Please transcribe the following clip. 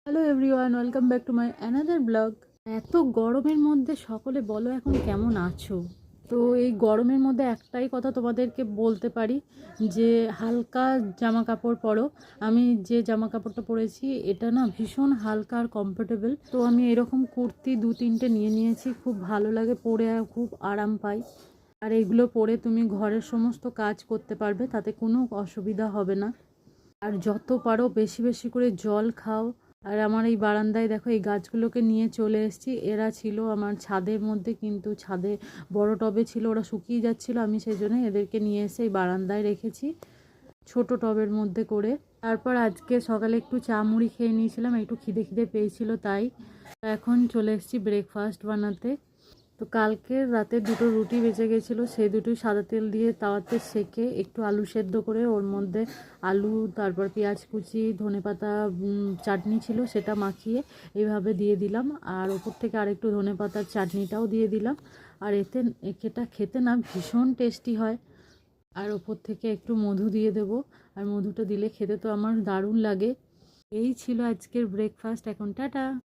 Hello everyone, welcome back to my another blog. এত গরমের মধ্যে সকলে বলো এখন কেমন আছো? তো এই গরমের মধ্যে একটাই কথা তোমাদেরকে বলতে পারি যে হালকা জামা কাপড় পরো। আমি যে জামা কাপড়টা পরেছি এটা না ভীষণ হালকা আর কমফোর্টেবল। তো আমি এরকম কুর্তি 2-3টে নিয়ে নিয়েছি, খুব ভালো লাগে পরে, খুব আরাম পাই। আর এগুলো পরে তুমি ঘরের সমস্ত কাজ করতে পারবে, তাতে কোনো অসুবিধা হবে না। আর যত পারো বেশি বেশি করে জল খাও। আর আমার এই বারান্দায় দেখো, এই গাছগুলোকে নিয়ে চলে এসেছি। এরা ছিল আমার ছাদের মধ্যে, কিন্তু ছাদে বড় টবে ছিল, ওরা শুকিয়ে যাচ্ছিল, আমি সেই জন্য এদেরকে নিয়ে এসে এই বারান্দায় রেখেছি ছোট টবের মধ্যে করে। তারপর আজকে সকালে একটু চা মুড়ি খেয়ে নিয়েছিলাম, একটু খিদে খিদে পেয়েছিল তাই। এখন চলে এসেছি ব্রেকফাস্ট বানাতে। তো কালকে রাতে 2টো রুটি বেঁচে গেছিলো, সেই দুটোই সাদা তেল দিয়ে তাওয়াতে সেকে একটু আলু সেদ্ধ করে ওর মধ্যে আলু, তারপর পেঁয়াজ কুচি, ধনেপাতা চাটনি ছিল সেটা মাখিয়ে এইভাবে দিয়ে দিলাম। আর ওপর থেকে আরেকটু ধনেপাতার চাটনিটাও দিয়ে দিলাম। আর এটা খেতে না ভীষণ টেস্টি হয়। আর ওপর থেকে একটু মধু দিয়ে দেব। আর মধুটা দিলে খেতে তো আমার দারুণ লাগে। এই ছিল আজকের ব্রেকফাস্ট। এখন টাটা।